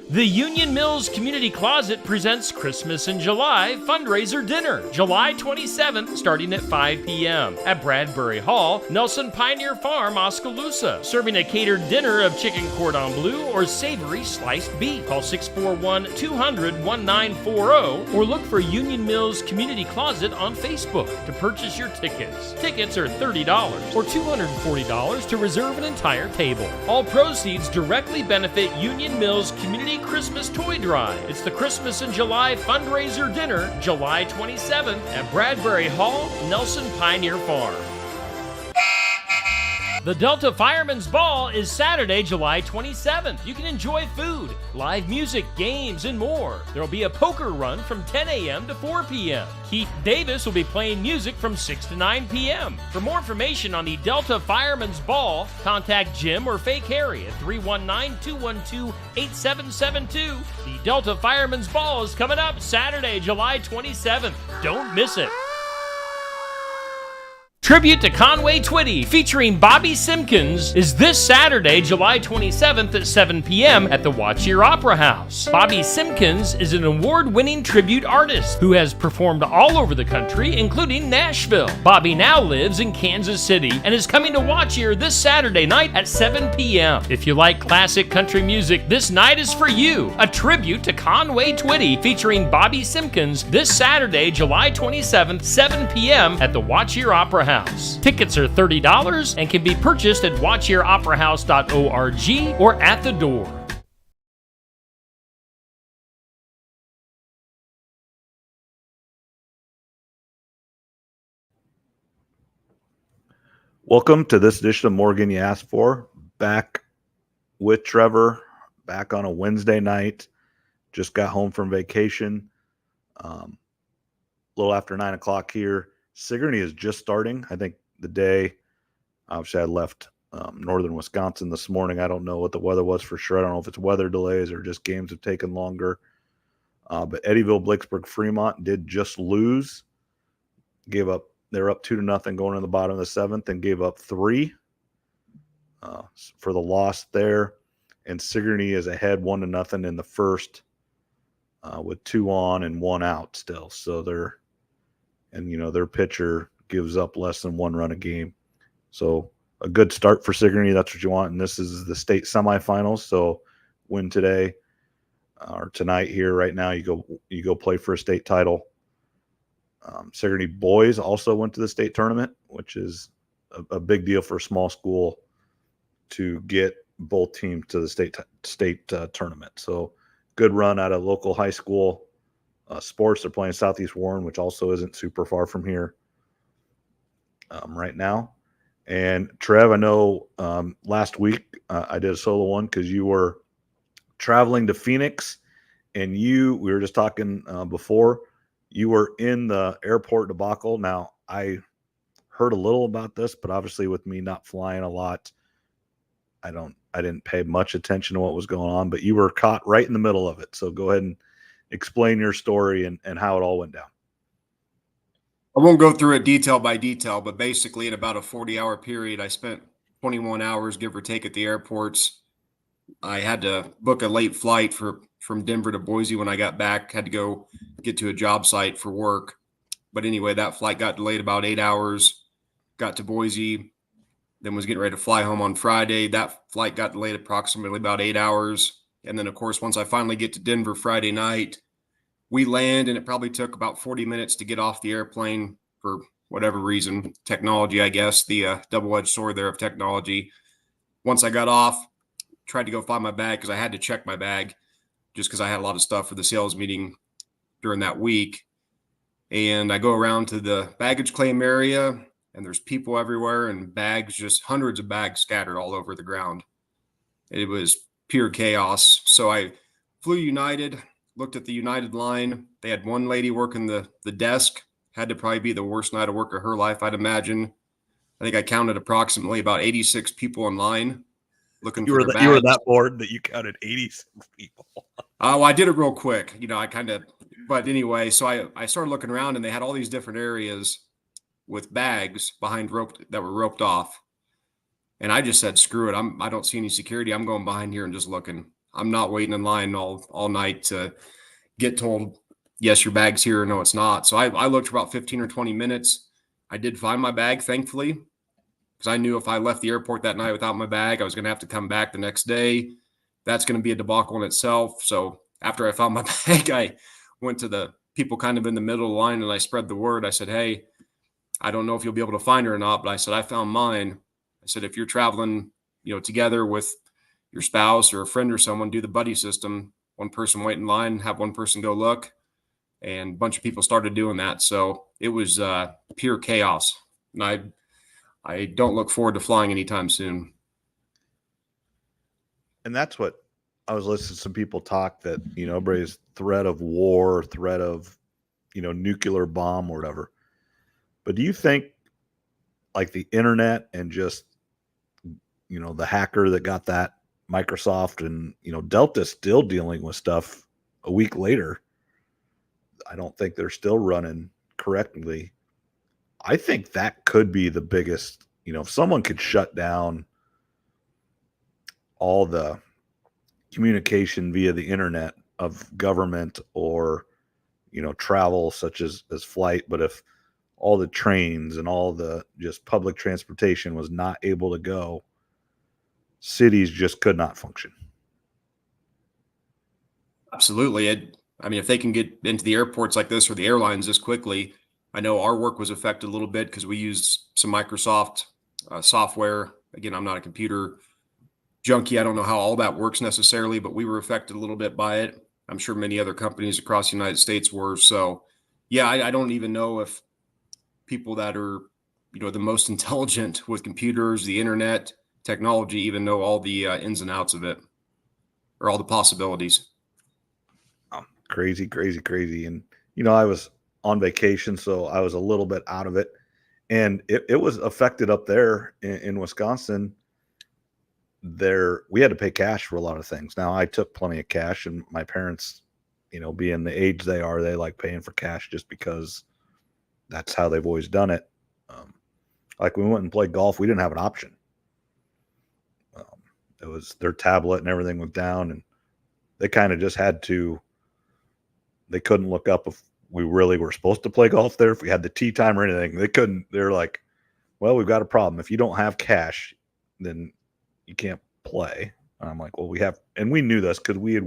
The Union Mills Community Closet presents Christmas in July fundraiser dinner, July 27th, starting at 5 p.m. at Bradbury Hall, Nelson Pioneer Farm, Oskaloosa, serving a catered dinner of chicken cordon bleu or savory sliced beef. Call 641-200-1940 or look for Union Mills Community Closet on Facebook to purchase your tickets. Tickets are $30 or $240 to reserve an entire table. All proceeds directly benefit Union Mills Community Christmas Toy Drive. It's the Christmas in July fundraiser dinner, July 27th at Bradbury Hall, Nelson Pioneer Farm. The Delta Fireman's Ball is Saturday, July 27th. You can enjoy food, live music, games, and more. There will be a poker run from 10 a.m. to 4 p.m. Keith Davis will be playing music from 6 to 9 p.m. For more information on the Delta Fireman's Ball, contact Jim or Fake Harry at 319-212-8772. The Delta Fireman's Ball is coming up Saturday, July 27th. Don't miss it. Tribute to Conway Twitty featuring Bobby Simpkins is this Saturday, July 27th at 7 p.m. at the Watch Your Opera House. Bobby Simpkins is an award-winning tribute artist who has performed all over the country, including Nashville. Bobby now lives in Kansas City and is coming to Watch Your this Saturday night at 7 p.m. If you like classic country music, this night is for you. A tribute to Conway Twitty featuring Bobby Simpkins this Saturday, July 27th, 7 p.m. at the Watch Your Opera House. Tickets are $30 and can be purchased at watchyyouroperahouse.org or at the door. Welcome to this edition of Morgan You Asked For. Back with Trevor, back on a Wednesday night. Just got home from vacation. A little after 9 o'clock here. Sigourney is just starting. I think the day, obviously I left northern Wisconsin this morning. I don't know what the weather was for sure. I don't know if it's weather delays or just games have taken longer. But Eddyville, Blacksburg, Fremont did just lose. Gave up. They're up 2-0 going in the bottom of the seventh and gave up 3 for the loss there. And Sigourney is ahead 1-0 in the first with 2 on and 1 out still. So they're, and, you know, their pitcher gives up less than 1 run a game. So a good start for Sigourney. That's what you want. And this is the state semifinals. So win today or tonight here right now, you go play for a state title. Sigourney boys also went to the state tournament, which is a big deal for a small school to get both teams to the state tournament. So good run out of local high school. Sports, they're playing Southeast Warren, which also isn't super far from here right now. And Trev, I know last week I did a solo one because you were traveling to Phoenix, and we were just talking before, you were in the airport debacle. Now, I heard a little about this, but obviously with me not flying a lot, I didn't pay much attention to what was going on, but you were caught right in the middle of it. So go ahead and explain your story and how it all went down. I won't go through it detail by detail, but basically in about a 40-hour period, I spent 21 hours, give or take, at the airports. I had to book a late flight from Denver to Boise when I got back, had to go get to a job site for work. But anyway, that flight got delayed about 8 hours, got to Boise, then was getting ready to fly home on Friday. That flight got delayed approximately about 8 hours. And then, of course, once I finally get to Denver Friday night, we land, and it probably took about 40 minutes to get off the airplane for whatever reason. Technology, I guess, the double-edged sword there of technology. Once I got off, tried to go find my bag because I had to check my bag just because I had a lot of stuff for the sales meeting during that week. And I go around to the baggage claim area, and there's people everywhere and bags, just hundreds of bags scattered all over the ground. It was pure chaos. So I flew United, looked at the United line. They had one lady working the desk. Had to probably be the worst night of work of her life, I'd imagine. I think I counted approximately about 86 people in line looking for their bags. You were that bored that you counted 86 people. Oh, I did it real quick. But anyway, so I started looking around, and they had all these different areas with bags behind that were roped off. And I just said, screw it. I don't see any security. I'm going behind here and just looking. I'm not waiting in line all night to get told, yes, your bag's here, or no, it's not. So I looked for about 15 or 20 minutes. I did find my bag, thankfully, because I knew if I left the airport that night without my bag, I was going to have to come back the next day. That's going to be a debacle in itself. So after I found my bag, I went to the people kind of in the middle of the line and I spread the word. I said, hey, I don't know if you'll be able to find her or not, but I said, I found mine. I said, if you're traveling, together with your spouse or a friend or someone, do the buddy system. One person wait in line, have one person go look. And a bunch of people started doing that. So it was pure chaos. And I don't look forward to flying anytime soon. And that's what I was listening to some people talk that, everybody's threat of war, threat of, nuclear bomb or whatever. But do you think like the internet and just, the hacker that got that Microsoft and, Delta's still dealing with stuff a week later? I don't think they're still running correctly. I think that could be the biggest, if someone could shut down all the communication via the internet of government or, travel such as flight, but if all the trains and all the just public transportation was not able to go, cities just could not function. Absolutely. If they can get into the airports like this or the airlines this quickly, I know our work was affected a little bit because we used some Microsoft software. Again, I'm not a computer junkie. I don't know how all that works necessarily, but we were affected a little bit by it. I'm sure many other companies across the United States were. So, yeah, I don't even know if people that are, the most intelligent with computers, the internet, technology, even know all the ins and outs of it or all the possibilities. Oh, crazy. And, I was on vacation, so I was a little bit out of it. And it was affected up there in Wisconsin. We had to pay cash for a lot of things. Now I took plenty of cash, and my parents, being the age they are, they like paying for cash just because that's how they've always done it. Like we went and played golf, we didn't have an option. It was their tablet and everything was down, and they kind of just they couldn't look up if we really were supposed to play golf there, if we had the tee time or anything. They couldn't. They're like, well, we've got a problem. If you don't have cash, then you can't play. And I'm like, well, we have, and we knew this because we had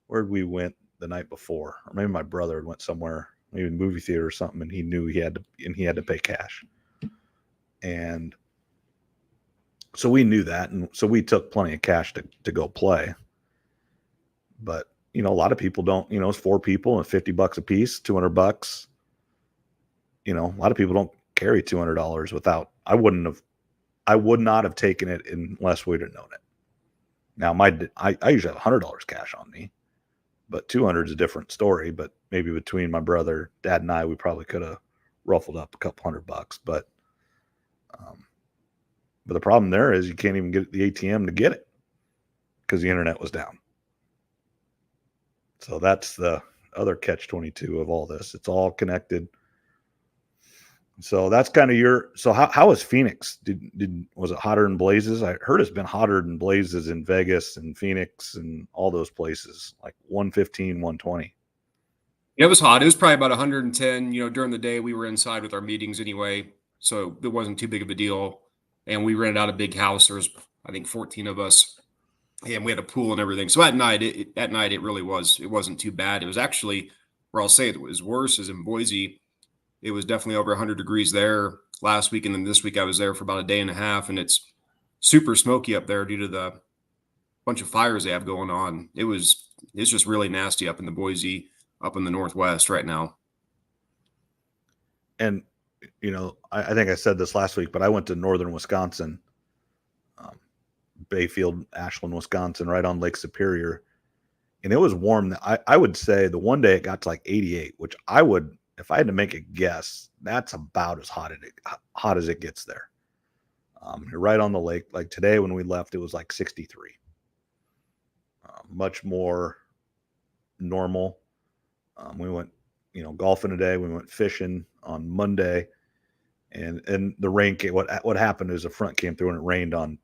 where'd we went the night before? Or maybe my brother had went somewhere, maybe a movie theater or something, and he knew he had to pay cash. And so we knew that. And so we took plenty of cash to go play. But, a lot of people don't, it's 4 people and $50 a piece, $200. A lot of people don't carry $200 without, I would not have taken it unless we'd have known it. Now I usually have $100 cash on me, but 200 is a different story. But maybe between my brother, dad, and I, we probably could have ruffled up a couple $100. But the problem there is you can't even get the ATM to get it because the internet was down. So that's the other catch-22 of all this. It's all connected. So that's kind of so how was Phoenix? Was it hotter than blazes? I heard it's been hotter than blazes in Vegas and Phoenix and all those places, like 115, 120. It was hot. It was probably about 110. During the day we were inside with our meetings anyway, so it wasn't too big of a deal. And we rented out a big house. There was, I think, 14 of us. And we had a pool and everything. So at night, it really was. It wasn't too bad. It was actually, where I'll say it was worse, is in Boise. It was definitely over 100 degrees there last week. And then this week I was there for about a day and a half. And it's super smoky up there due to the bunch of fires they have going on. It's just really nasty up in the Boise, up in the Northwest right now. And, I think I said this last week, but I went to northern Wisconsin, Bayfield, Ashland, Wisconsin, right on Lake Superior. And it was warm. I would say the one day it got to like 88, which if I had to make a guess, that's about as hot as it gets there. You're right on the lake. Like today when we left, it was like 63. Much more normal. We went, golfing today. We went fishing on Monday. And the rain came. What happened is a front came through and it rained on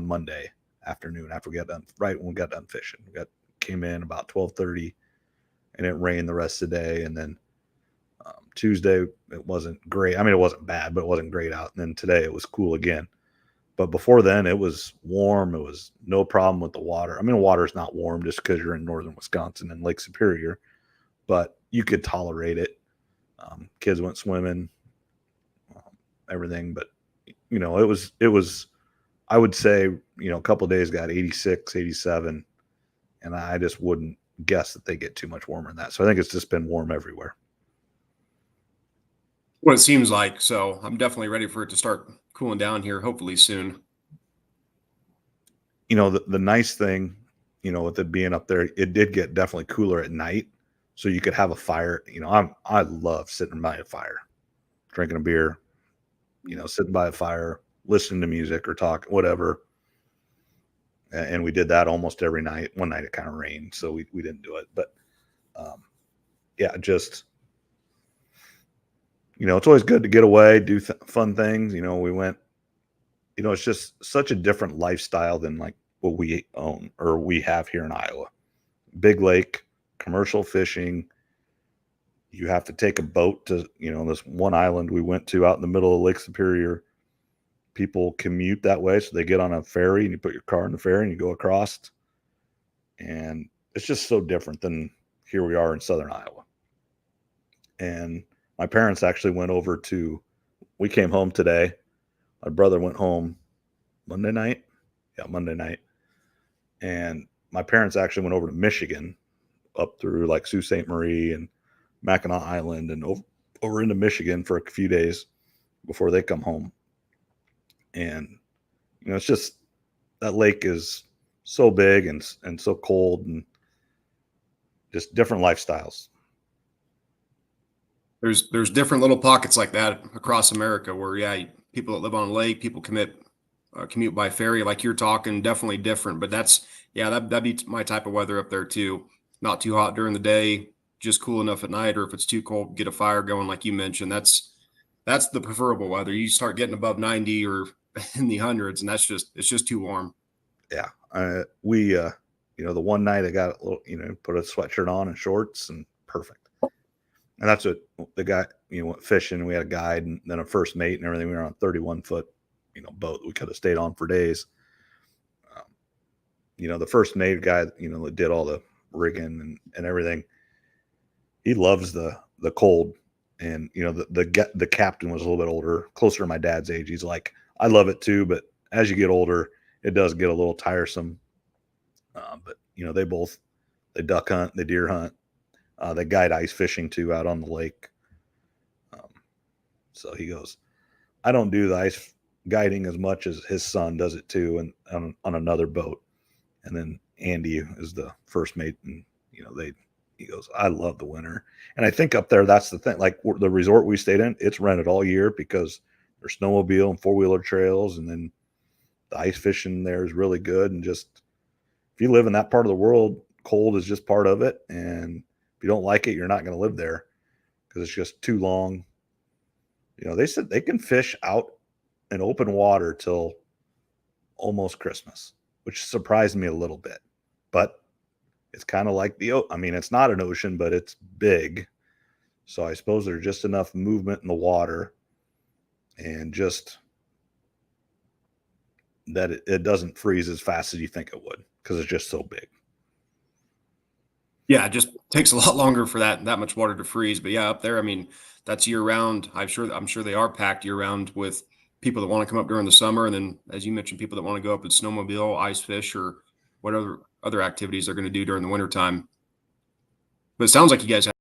Monday, afternoon after we got done, right when we got done fishing. Came in about 12:30, and it rained the rest of the day. And then Tuesday, it wasn't great. I mean, it wasn't bad, but it wasn't great out. And then today it was cool again. But before then, it was warm. It was no problem with the water. I mean, the water's not warm just because you're in northern Wisconsin and Lake Superior, but you could tolerate it. Kids went swimming, everything. But, you know, it was, I would say, you know, a couple of days got 86, 87, and I just wouldn't guess that they get too much warmer than that. So I think it's just been warm everywhere. What it seems like. So I'm definitely ready for it to start cooling down here, hopefully soon. You know, the nice thing, you know, with it being up there, it did get definitely cooler at night. So you could have a fire. You know, I love sitting by a fire, drinking a beer, you know, sitting by a fire, listening to music or talk, whatever. And we did that almost every night. One night it kind of rained, so we didn't do it. But yeah, just, you know, it's always good to get away, do fun things. You know, we went, you know, it's just such a different lifestyle than like what we own or we have here in Iowa. Big lake, commercial fishing. You have to take a boat to, you know, this one island we went to out in the middle of Lake Superior. People commute that way. So they get on a ferry and you put your car in the ferry and you go across. And it's just so different than here we are in Southern Iowa. And my parents actually went over to, we came home today. My brother went home Monday night. Yeah, Monday night. And my parents actually went over to Michigan, up through like Sault Ste. Marie and Mackinac Island and over into Michigan for a few days before they come home. And, you know, it's just, that lake is so big and so cold and just different lifestyles. There's different little pockets like that across America where, yeah, people that live on a lake, people commute by ferry, like you're talking, definitely different. But that's, yeah, that'd be my type of weather up there too. Not too hot during the day, just cool enough at night, or if it's too cold, get a fire going, like you mentioned. That's the preferable weather. You start getting above 90 or in the hundreds, and it's just too warm. Yeah, we you know, the one night I got a little, you know, put a sweatshirt on and shorts and perfect. And that's what the guy, you know, went fishing. We had a guide and then a first mate and everything. We were on a 31-foot, you know, boat that we could have stayed on for days. You know, the first mate guy, you know, that did all the rigging and everything. He loves the cold. And, you know, the captain was a little bit older, closer to my dad's age. He's like, I love it too, but as you get older, it does get a little tiresome. But, you know, they duck hunt, they deer hunt. They guide ice fishing too out on the lake. So he goes, I don't do the ice guiding as much as his son does it too, and on another boat. And then Andy is the first mate, and, you know, he goes, I love the winter. And I think up there, that's the thing. Like the resort we stayed in, it's rented all year because there's snowmobile and 4-wheeler trails, and then the ice fishing there is really good. And just, if you live in that part of the world, cold is just part of it. And if you don't like it, you're not going to live there because it's just too long. You know, they said they can fish out in open water till almost Christmas, which surprised me a little bit. But it's kind of like I mean, it's not an ocean, but it's big. So I suppose there's just enough movement in the water and just that it doesn't freeze as fast as you think it would because it's just so big. Yeah, it just takes a lot longer for that much water to freeze. But yeah, up there, I mean, that's year round. I'm sure they are packed year round with people that want to come up during the summer. And then, as you mentioned, people that want to go up and snowmobile, ice fish, or whatever other activities they're going to do during the wintertime. But it sounds like you guys have